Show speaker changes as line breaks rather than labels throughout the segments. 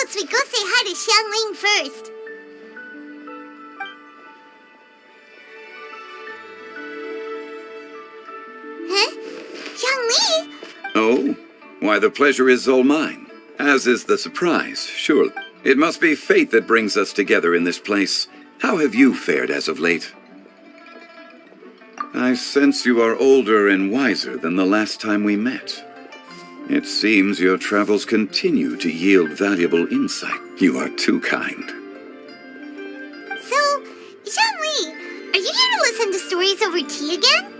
votes we go say hi to Xiangling first. Huh? Xiangli?
Oh? Why, the pleasure is all mine. As is the surprise, surely. It must be fate that brings us together in this place. How have you fared as of late? I sense you are older and wiser than the last time we met. It seems your travels continue to yield valuable insight. You are too kind.
So, Xiangli, are you here to listen to stories over tea again?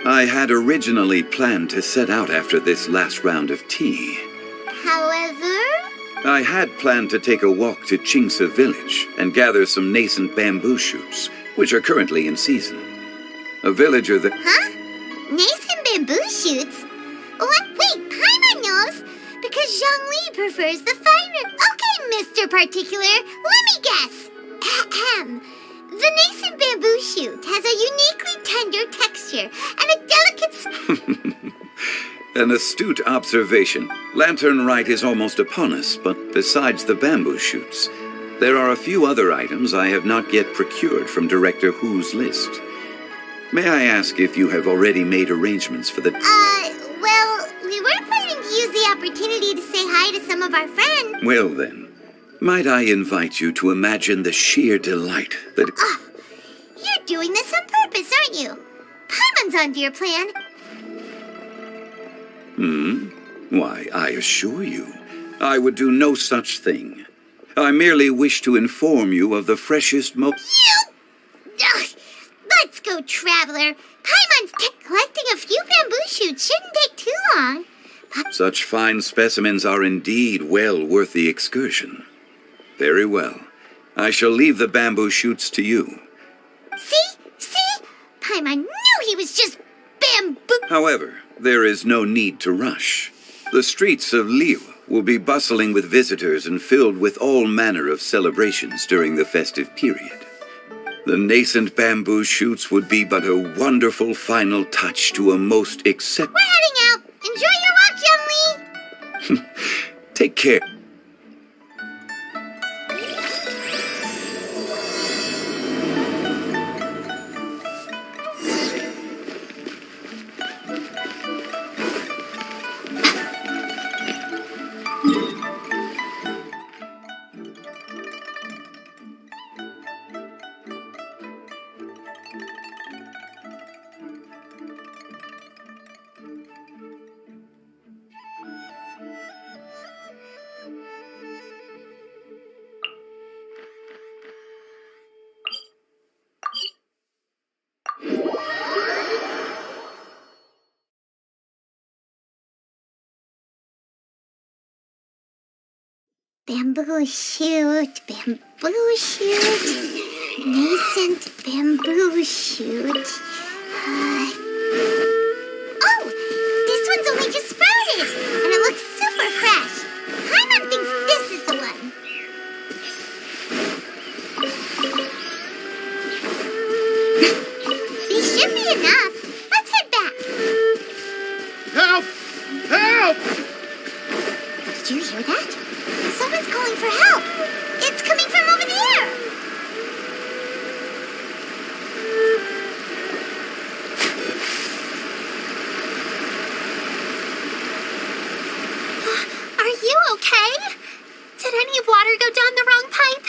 I had originally planned to set out after this last round of tea.
However...
I had planned to take a walk to Qingse village and gather some nascent bamboo shoots, which are currently in season. A villager that...
Huh? Nascent bamboo shoots? What? Wait, Paimon knows! Because Xiangli prefers the finer... Okay, Mr. Particular, let me guess. Ahem. The nascent bamboo shoot has a uniquely tender texture and a delicate...
An astute observation. Lantern Rite is almost upon us, but besides the bamboo shoots, there are a few other items I have not yet procured from Director Hu's list. May I ask if you have already made arrangements for the...
Well, we were planning to use the opportunity to say hi to some of our friends.
Well then, might I invite you to imagine the sheer delight that...
You're doing this on purpose, aren't you? Paimon's onto your plan.
Why, I assure you, I would do no such thing. I merely wish to inform you of the freshest
Ugh, let's go, Traveler. Paimon's collecting a few bamboo shoots shouldn't take too long.
Such fine specimens are indeed well worth the excursion. Very well. I shall leave the bamboo shoots to you.
See? Paimon knew he was just bamboo.
However, there is no need to rush. The streets of Liu will be bustling with visitors and filled with all manner of celebrations during the festive period. The nascent bamboo shoots would be but a wonderful final touch to a most
We're heading out. Enjoy your walk, Xiangli.
Take care.
Bamboo shoot, nascent bamboo shoot. Oh, this one's only just sprouted, and it looks super fresh. Paimon thinks this is the one. These should be enough. Let's head back.
Help! Help!
Did you hear that? Someone's calling for help. It's coming from over there. Are you okay? Did any water go down the wrong pipe?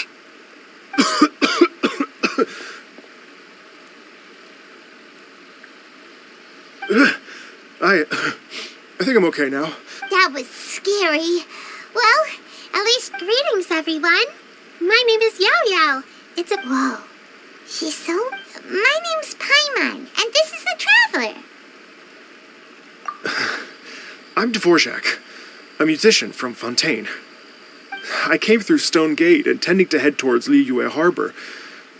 I think I'm okay now.
That was scary. Well, at least greetings, everyone. My name is Yao Yao. It's a... Whoa. She's so... My name's Paimon, and this is the Traveler.
I'm Dvorak, a musician from Fontaine. I came through Stone Gate, intending to head towards Liyue Harbor,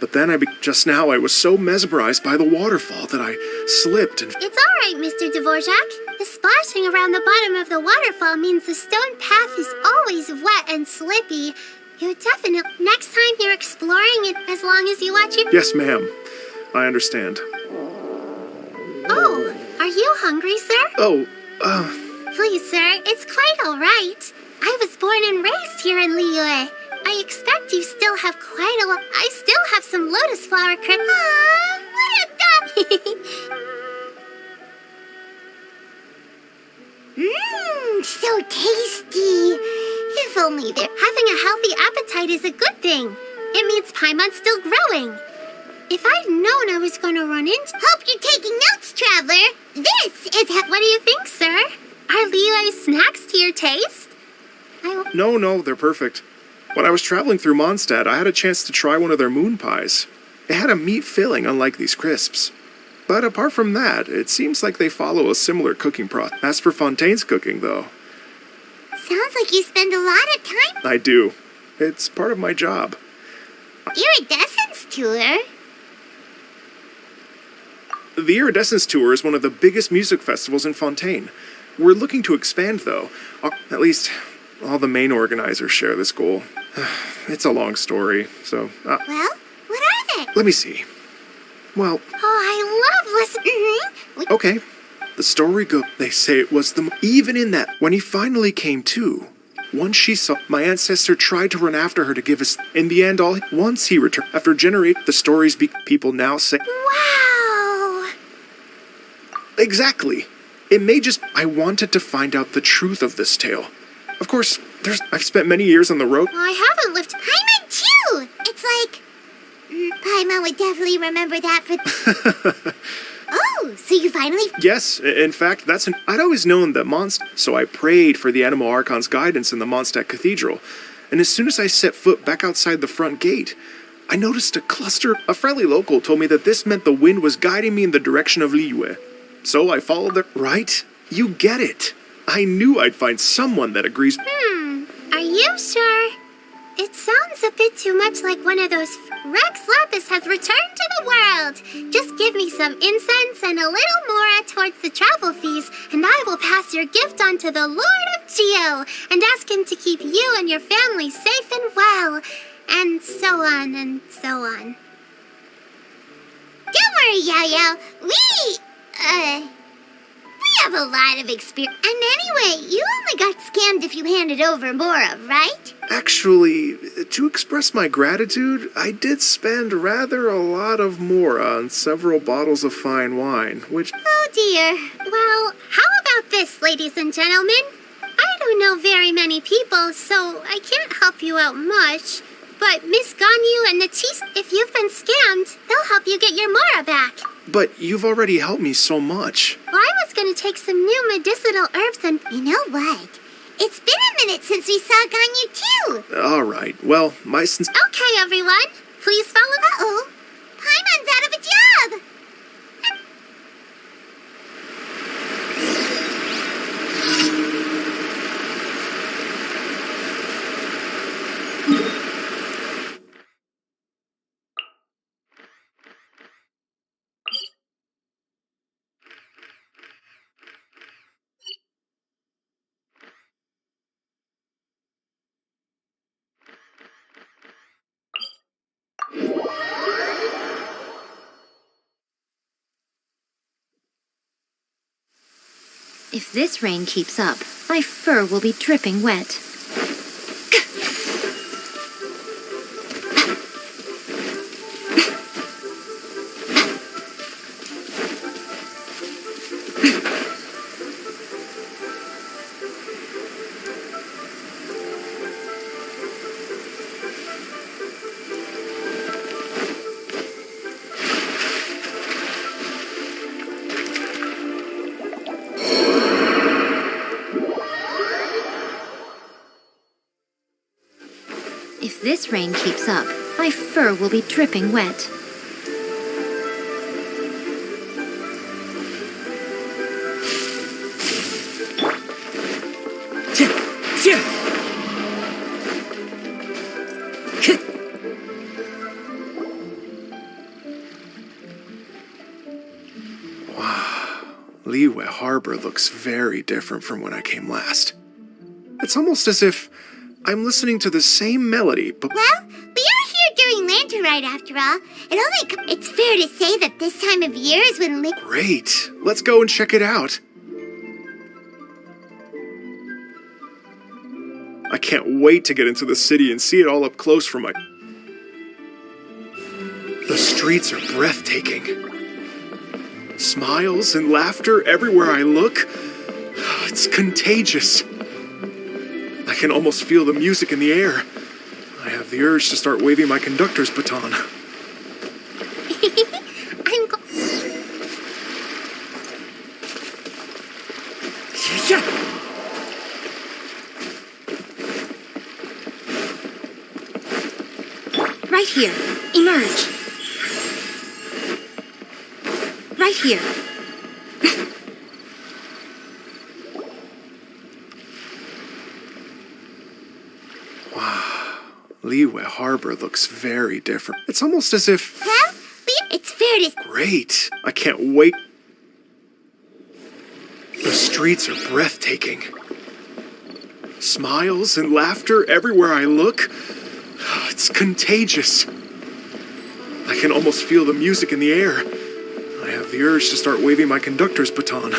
but then just now I was so mesmerized by the waterfall that I slipped and...
It's all right, Mr. Dvorak. The splashing around the bottom of the waterfall means the stone path is always wet and slippy. You're definitely... Next time you're exploring it, as long as you watch your...
Yes, ma'am. I understand.
Oh, are you hungry, sir?
Oh,
Please, sir, it's quite all right. I was born born and raised here in Liyue. I expect you still have quite a lot. I still have some lotus flower crap. Aww, what a dog! So tasty. If only there. Having a healthy appetite is a good thing. It means Paimon's still growing. If I'd known I was going to run into... Hope you're taking notes, Traveler. This is... What do you think, sir? Are Liyue's snacks to your taste?
No, they're perfect. When I was traveling through Mondstadt, I had a chance to try one of their moon pies. It had a meat filling, unlike these crisps. But apart from that, it seems like they follow a similar cooking process. As for Fontaine's cooking, though...
Sounds like you spend a lot of time...
I do. It's part of my job.
Iridescence tour?
The Iridescence Tour is one of the biggest music festivals in Fontaine. We're looking to expand, though. At least, all the main organizers share this goal. It's a long story, so...
Well, what are they?
Let me see. Well...
Oh, I love listening.
Okay. The story goes... They say it was the... Even in that, when he finally came to, once she saw... My ancestor tried to run after her to give us... In the end, once he returned... After the stories people now say...
Wow!
Exactly. It may just... I wanted to find out the truth of this tale. Of course, I've spent many years on the road.
I haven't lived... Paimon, too! It's like... Paimon would definitely remember that for... Oh, so you finally...
Yes, in fact, I'd always known that so I prayed for the Animal Archon's guidance in the Mondstadt Cathedral. And as soon as I set foot back outside the front gate, I noticed a cluster... A friendly local told me that this meant the wind was guiding me in the direction of Liyue. So I followed the... Right? You get it. I knew I'd find someone that agrees...
Are you sure? It sounds a bit too much like one of those... Rex Lapis has returned to the world. Just give me some incense and a little more towards the travel fees, and I will pass your gift on to the Lord of Geo and ask him to keep you and your family safe and well. And so on and so on. Don't worry, Yao-Yao. We have a lot of experience. And anyway, you only got scammed if you handed over Mora, right?
Actually, to express my gratitude, I did spend rather a lot of Mora on several bottles of fine wine, which...
Oh dear. Well, how about this, ladies and gentlemen? I don't know very many people, so I can't help you out much. But Miss Ganyu and the Cheese, if you've been scammed, they'll help you get your Mora back.
But you've already helped me so much.
Well, I was going to take some new medicinal herbs and... You know what? It's been a minute since we saw Ganyu too.
All right. Well,
Okay, everyone. Please follow the... Uh-oh. Paimon's out of a job.
If this rain keeps up, my fur will be dripping wet. If this rain keeps up, my fur will be dripping wet.
Liyue Harbor looks very different from when I came last. It's almost as if I'm listening to the same melody, but...
Well, we are here during Lantern Rite after all. It's fair to say that this time of year is when...
Great! Let's go and check it out. I can't wait to get into the city and see it all up close from my... The streets are breathtaking. Smiles and laughter everywhere I look. It's contagious. I can almost feel the music in the air. I have the urge to start waving my conductor's baton.
I'm go-
Right here. Emerge. Right here.
Liyue Harbor looks very different. It's almost as if...
Well, it's fair to...
Great. I can't wait. The streets are breathtaking. Smiles and laughter everywhere I look. It's contagious. I can almost feel the music in the air. I have the urge to start waving my conductor's baton.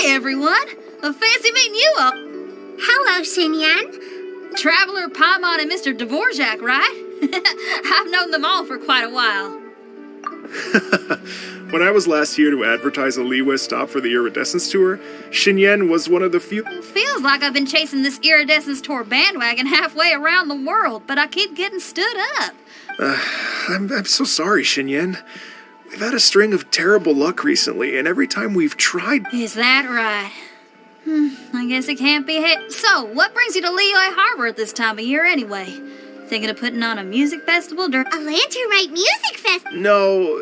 Hey everyone! Fancy meeting you all.
Hello, Xinyan.
Traveler, Paimon, and Mr. Dvorak, right? I've known them all for quite a while.
When I was last here to advertise a Liyue stop for the Iridescence Tour, Xinyan was one of the few...
Feels like I've been chasing this Iridescence Tour bandwagon halfway around the world, but I keep getting stood up.
I'm so sorry, Xinyan. We've had a string of terrible luck recently, and every time we've tried...
Is that right? I guess it can't be hit. So, what brings you to Liyue Harbor at this time of year anyway? Thinking of putting on a music festival
A Lantern Rite music fest.
No,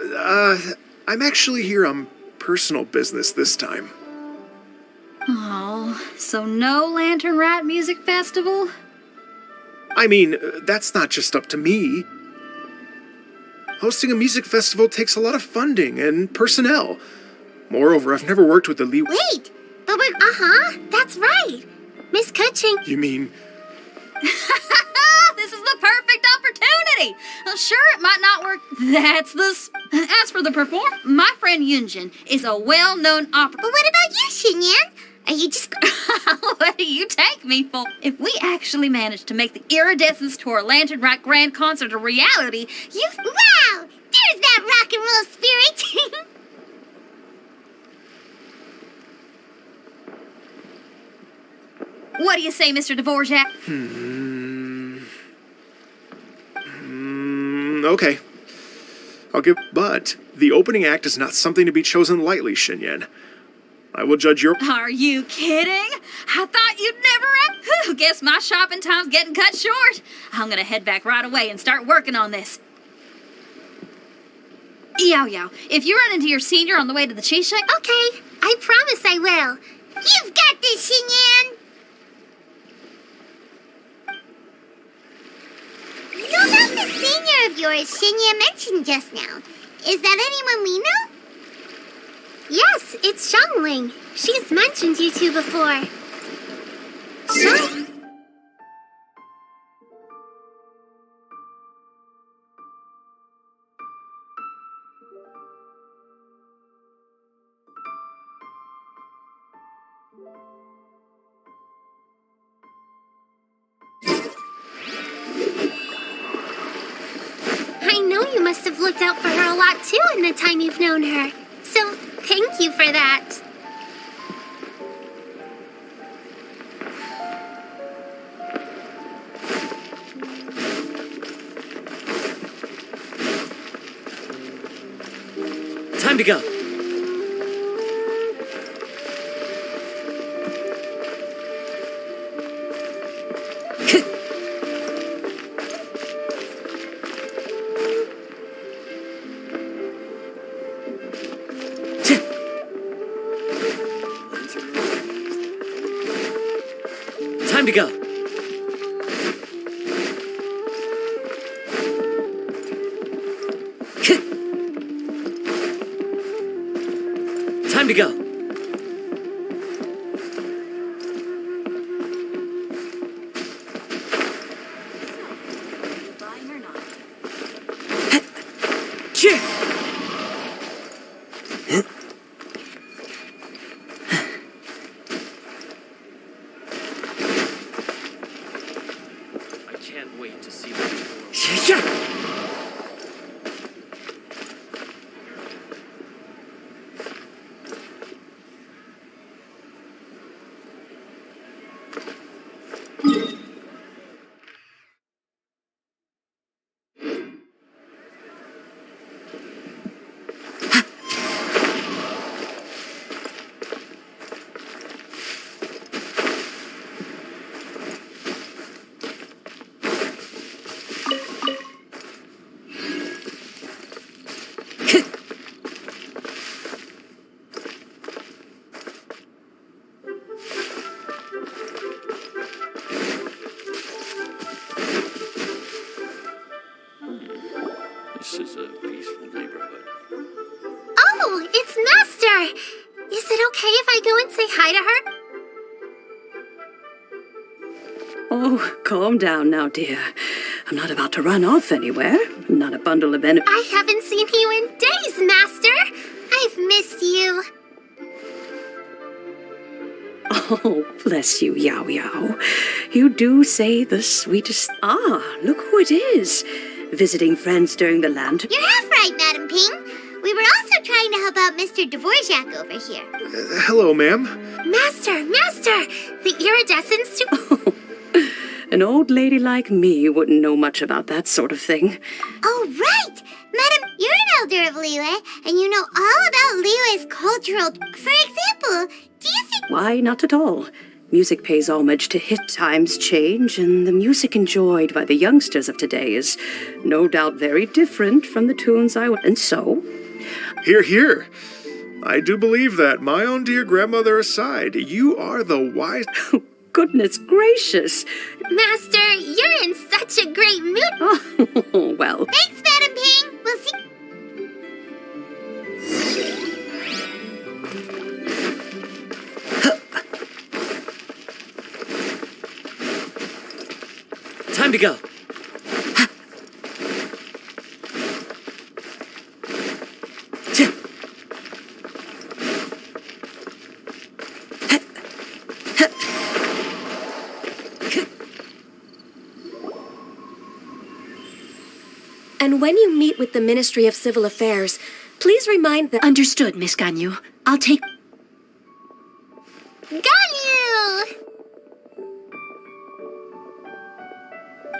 I'm actually here on personal business this time.
Oh, so no Lantern Rite music festival?
I mean, that's not just up to me. Hosting a music festival takes a lot of funding and personnel. Moreover, I've never worked with the Liyue...
Wait, but we're... that's right. Miss Kuching.
You mean...
This is the perfect opportunity. Sure, it might not work. As for the my friend Yunjin is a well-known opera.
But what about you, Xinyan? Are you just...
What do you take me for? If we actually manage to make the Iridescence Tour Lantern Rite Grand Concert a reality, you...
Wow! There's that rock and roll spirit!
What do you say, Mr. Dvorak?
Okay. I'll give... But the opening act is not something to be chosen lightly, Xinyan. I will judge your...
Are you kidding? I thought you'd never... Guess my shopping time's getting cut short. I'm gonna head back right away and start working on this. Yao, if you run into your senior on the way to the cheese shack...
Okay, I promise I will. You've got this, Xinyan! So about the senior of yours Xinyan mentioned just now, is that anyone we know? Yes, it's Xiangling. She's mentioned you two before. Xiang... I know you must have looked out for her a lot too in the time you've known her. So, thank you for that.
Time to go. Time to go. Time to go.
This is a peaceful neighborhood.
Oh, it's Master! Is it okay if I go and say hi to her?
Oh, calm down now, dear. I'm not about to run off anywhere. I'm not a bundle of enemies.
I haven't seen you in days, Master! I've missed you.
Oh, bless you, Yao Yao. You do say the sweetest... Ah, look who it is. Visiting friends during the land...
You're half right, Madam Ping. We were also trying to help out Mr. Dvorak over here.
Hello, ma'am.
Master! The iridescence to...
An old lady like me wouldn't know much about that sort of thing.
Oh, right! Madam, you're an elder of Liyue, and you know all about Liyue's cultural... For example, do you think...
Why, not at all. Music pays homage to hit times change, and the music enjoyed by the youngsters of today is no doubt very different from the tunes And so...
Hear, hear. I do believe that, my own dear grandmother aside, you are the wise...
Goodness gracious.
Master, you're in such a great mood.
Oh, well.
Thanks, Madam Ping. We'll see...
Time to go.
And when you meet with the Ministry of Civil Affairs, please remind them...
Understood, Miss Ganyu. I'll take...
Ganyu!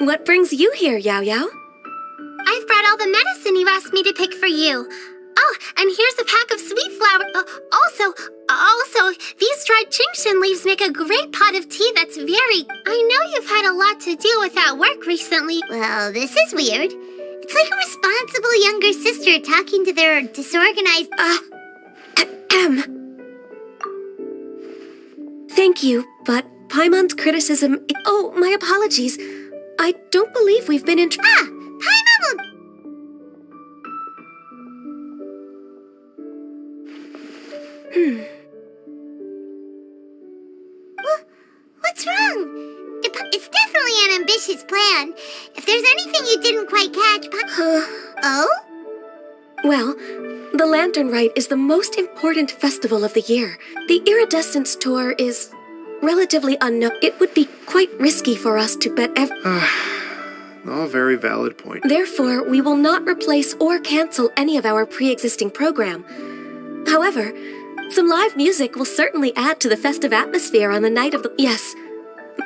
What brings you here, Yao Yao?
I've brought all the medicine you asked me to pick for you. Oh, and here's a pack of sweet flower. Also, these dried genshin leaves make a great pot of tea that's very... I know you've had a lot to deal with at work recently. Well, this is weird. It's like a responsible younger sister talking to their disorganized...
Thank you, but Paimon's criticism... Oh, my apologies. I don't believe we've been in...
Paimon will... What's wrong? It's definitely an ambitious plan. If there's anything you didn't quite catch, Oh?
Well, the Lantern Rite is the most important festival of the year. The Iridescence Tour is relatively unknown. It would be quite risky for us to bet
All very valid point.
Therefore, we will not replace or cancel any of our pre-existing program. However, some live music will certainly add to the festive atmosphere on the night of the... Yes.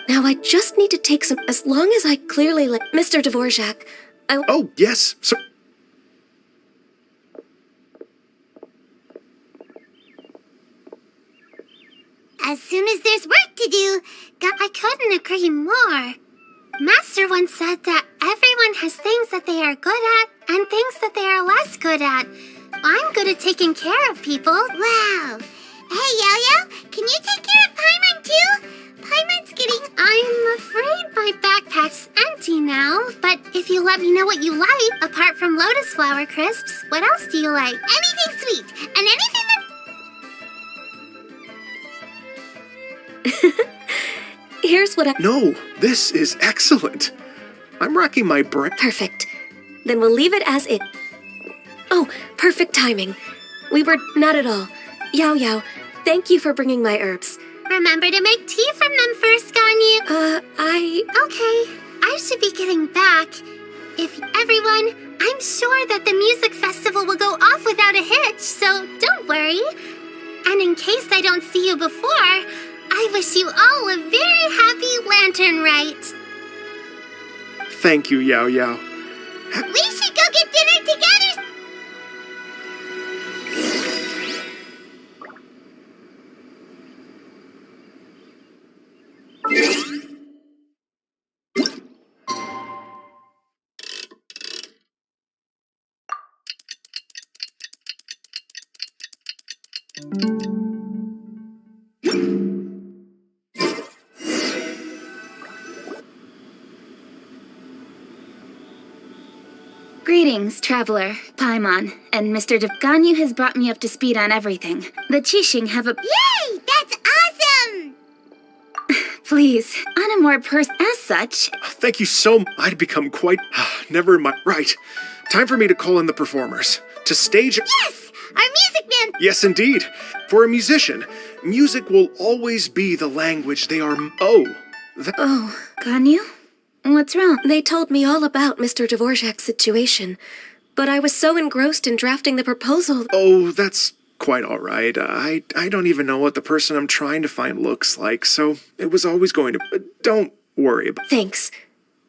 Now I just need to take some... As long as I clearly let... Mr. Dvorak,
Oh, yes, sir.
As soon as there's work to do, I couldn't agree more. Master once said that everyone has things that they are good at and things that they are less good at. I'm good at taking care of people. Wow. Hey, Yo-Yo, can you take care of Paimon too? Paimon's getting... I'm afraid my backpack's empty now, but if you let me know what you like, apart from lotus flower crisps, what else do you like? Anything sweet, and anything that...
here's what I...
No, this is excellent. I'm racking my brain.
Perfect. Then we'll leave it as it... Oh, perfect timing. We were not at all. Yao Yao, thank you for bringing my herbs.
Remember to make tea from them first, Ganyu. Okay, I should be getting back. If everyone, I'm sure that the music festival will go off without a hitch, so don't worry. And in case I don't see you before, I wish you all a very happy Lantern Rite.
Thank you, Yao Yao.
We should go get dinner together.
Greetings, traveler, Paimon, and Mr. Ganyu has brought me up to speed on everything. The Qixing have a—
Yay! That's awesome!
Please, on a more as such—
Thank you so much. I'd become quite... Never mind. Right. Time for me to call in the performers. To stage...
Yes! Our music man!
Yes, indeed. For a musician, music will always be the language they are... Oh.
Oh, Ganyu? What's wrong?
They told me all about Mr. Dvorak's situation, but I was so engrossed in drafting the proposal.
Oh, that's quite all right. I don't even know what the person I'm trying to find looks like, so it was always going to... Don't worry about...
Thanks.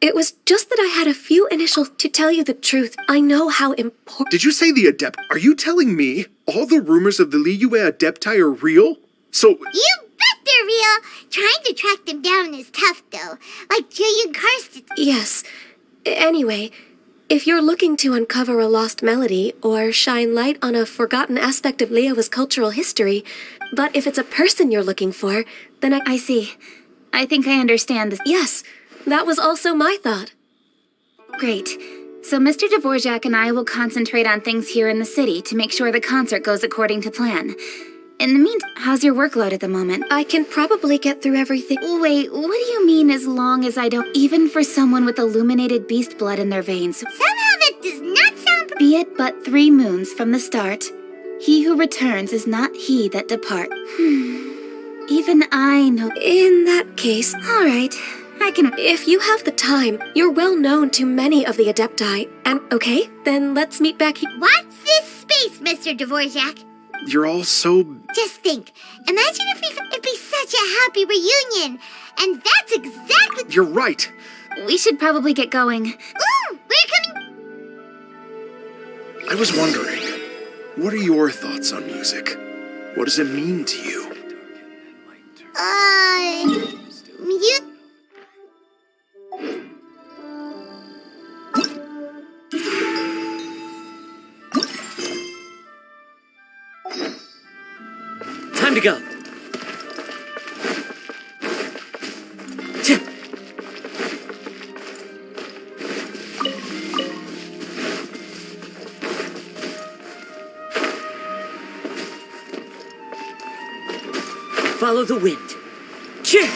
It was just that I had a few initial... To tell you the truth, I know how important...
Did you say the Adept? Are you telling me all the rumors of the Liyue Adepti are real? So...
You bet they're real! Trying to track them down is tough, though. Like Julian Karsten.
Yes. Anyway, if you're looking to uncover a lost melody or shine light on a forgotten aspect of Liyue's cultural history, but if it's a person you're looking for, then
I see. I think I understand this.
Yes, that was also my thought.
Great. So Mr. Dvorak and I will concentrate on things here in the city to make sure the concert goes according to plan. In the meantime, how's your workload at the moment?
I can probably get through everything.
Wait, what do you mean as long as I don't... Even for someone with illuminated beast blood in their veins?
Somehow that does not sound...
Be it but 3 moons from the start. He who returns is not he that depart. Even I know...
In that case...
All right, I can...
If you have the time, you're well known to many of the Adepti. And, okay, then let's meet back here.
Watch this space, Mr. Dvorak.
You're all so...
Just think. Imagine if it'd be such a happy reunion. And that's exactly...
You're right.
We should probably get going.
Ooh, we're coming...
I was wondering, what are your thoughts on music? What does it mean to you?
You...
Time to go. Follow the wind. Cheer!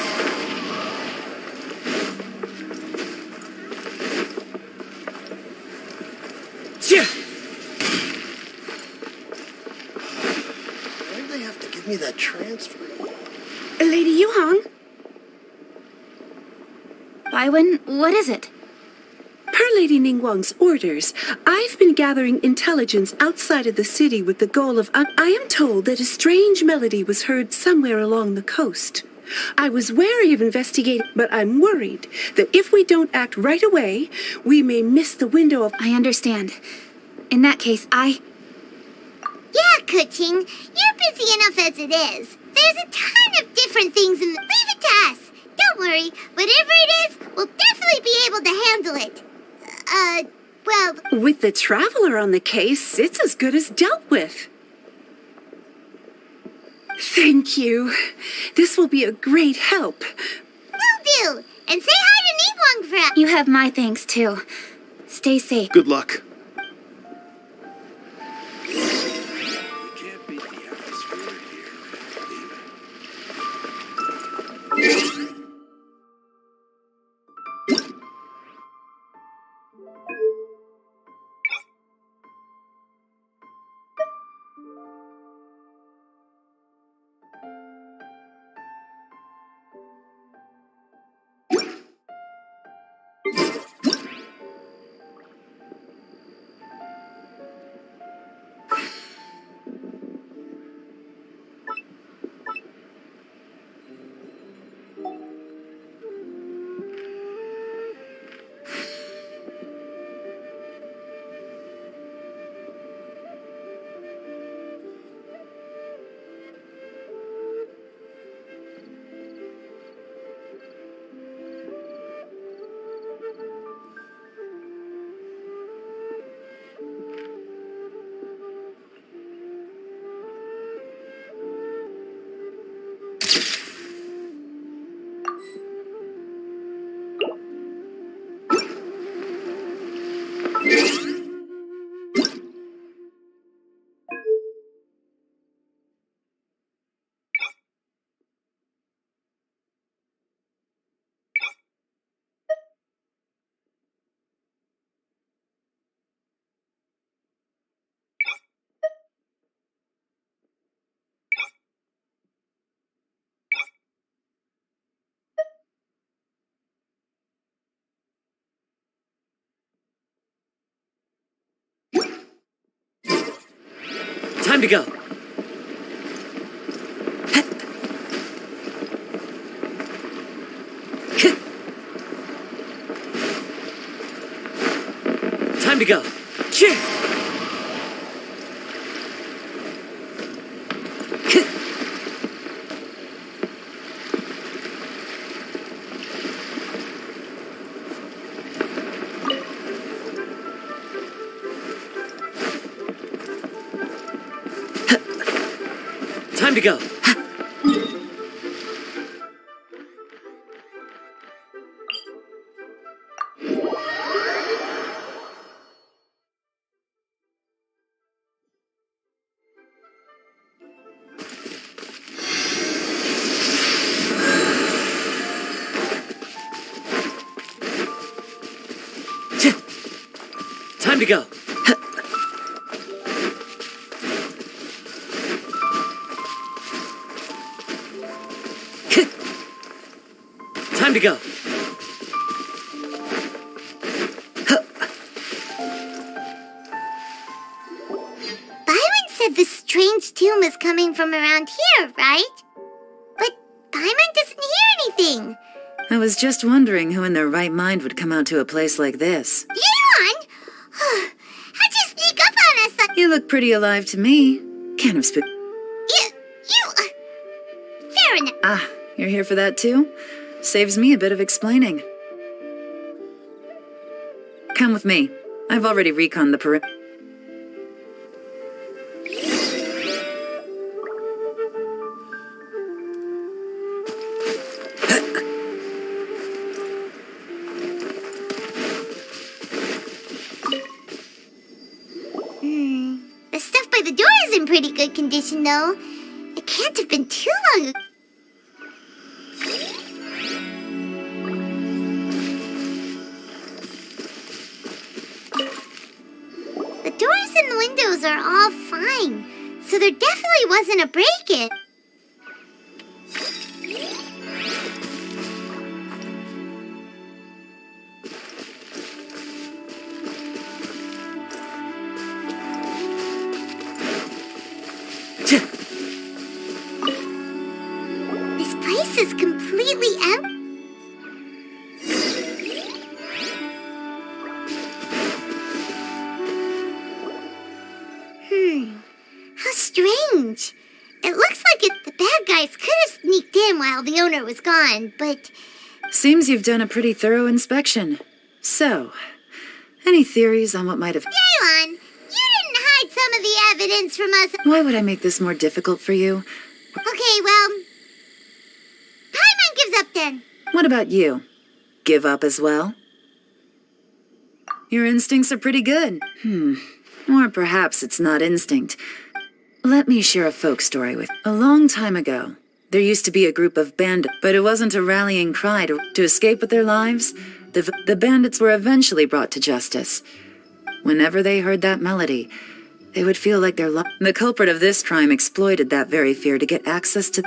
Cheer!
Why do they have to give me that transfer?
Lady Yuhong?
Baiwen, what is it?
Per Lady Ningguang's orders, I've been gathering intelligence outside of the city with the goal of... I am told that a strange melody was heard somewhere along the coast. I was wary of investigating, but I'm worried that if we don't act right away, we may miss the window of...
I understand. In that case,
Yeah, Kuching, you're busy enough as it is. There's a ton of different things in the... Leave it to us. Don't worry. Whatever it is, we'll definitely be able to handle it. Well...
With the Traveler on the case, it's as good as dealt with. Thank you. This will be a great help.
Will do. And say hi to Ningguang for us.
you have my thanks, too. Stay safe.
Good luck.
Time to go. Time to go. Time to go. Time to go. Time to go.
Byron said the strange tune was coming from around here, right? But Byron doesn't hear anything.
I was just wondering who in their right mind would come out to a place like this.
Leon! How'd you sneak up on us?
You look pretty alive to me. Can't have spooked.
Fair enough.
Ah, you're here for that too? Saves me a bit of explaining. Come with me. I've already reconned the perimeter.
The stuff by the door is in pretty good condition, though. It can't have been too long ago. The doors and the windows are all fine, so there definitely wasn't a break-in. This place is completely empty. How strange. It looks like the bad guys could have sneaked in while the owner was gone, but...
Seems you've done a pretty thorough inspection. So, any theories on what might have...
Yaelon, you didn't hide some of the evidence from us.
Why would I make this more difficult for you?
Okay, well... Paimon gives up then.
What about you? Give up as well? Your instincts are pretty good. Or perhaps it's not instinct. Let me share a folk story with you. A long time ago, there used to be a group of bandits, but it wasn't a rallying cry to escape with their lives. The bandits were eventually brought to justice. Whenever they heard that melody, they would feel like the culprit of this crime exploited that very fear to get access to...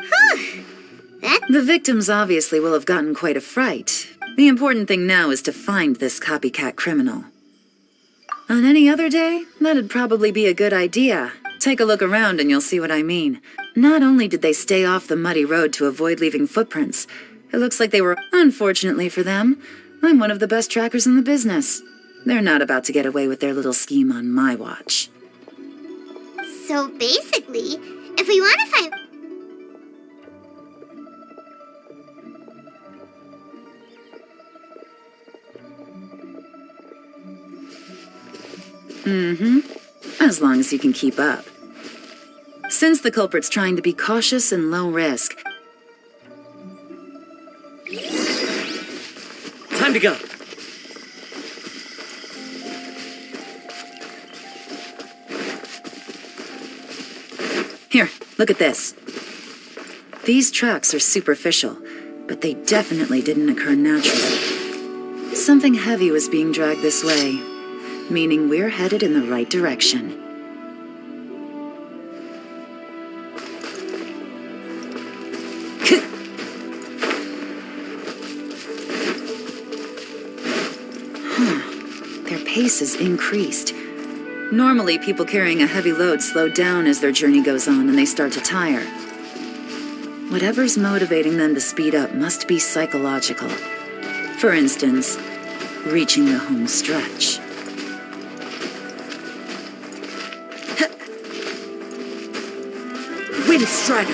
The victims obviously will have gotten quite a fright. The important thing now is to find this copycat criminal. On any other day, that'd probably be a good idea. Take a look around and you'll see what I mean. Not only did they stay off the muddy road to avoid leaving footprints, it looks like they were... Unfortunately for them, I'm one of the best trackers in the business. They're not about to get away with their little scheme on my watch.
So basically, if we want to find...
As long as you can keep up. Since the culprit's trying to be cautious and low risk...
Time to go.
Here, look at this. These tracks are superficial, but they definitely didn't occur naturally. Something heavy was being dragged this way, meaning we're headed in the right direction. Their pace has increased. Normally, people carrying a heavy load slow down as their journey goes on and they start to tire. Whatever's motivating them to speed up must be psychological. For instance, reaching the home stretch.
Wind Strider!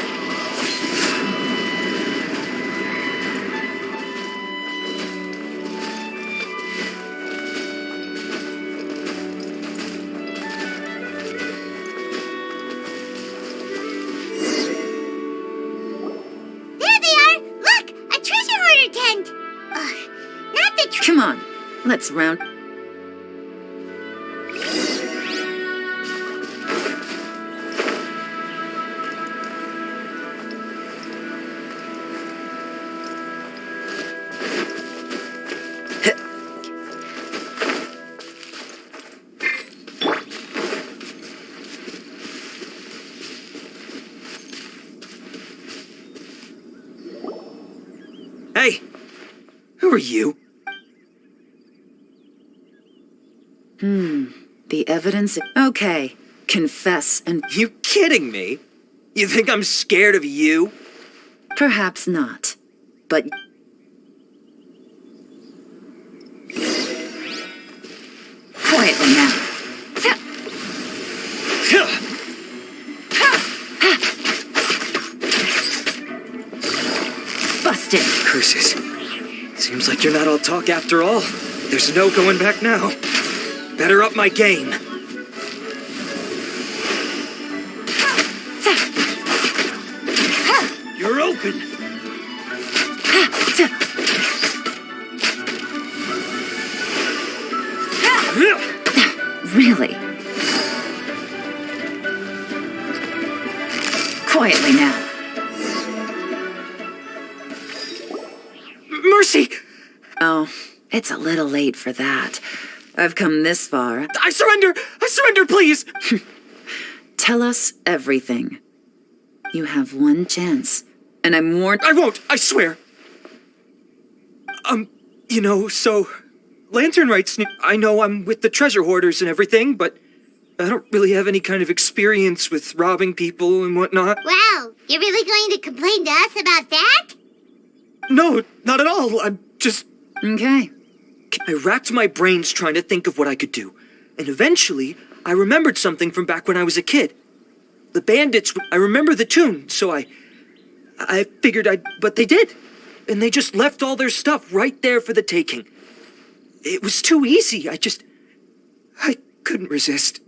There they are! Look! A treasure hoarder tent! Ugh, not the
Come on, let's round.
Hey! Who are you?
The evidence. Okay, confess and.
You kidding me? You think I'm scared of you?
Perhaps not, but. Quietly now. Busted.
Curses. Seems like you're not all talk after all. There's no going back now. Better up my game. You're open.
Really? Quietly now.
Mercy!
Oh, it's a little late for that. I've come this far.
I surrender! I surrender, please!
Tell us everything. You have one chance, and I'm warned.
I won't, I swear. So, Lantern Rite's I know I'm with the treasure hoarders and everything, but I don't really have any kind of experience with robbing people and whatnot.
Wow, you're really going to complain to us about that?
No, not at all. I'm just...
Okay.
I racked my brains trying to think of what I could do. And eventually, I remembered something from back when I was a kid. The bandits... I remember the tune, so I figured but they did. And they just left all their stuff right there for the taking. It was too easy. I couldn't resist.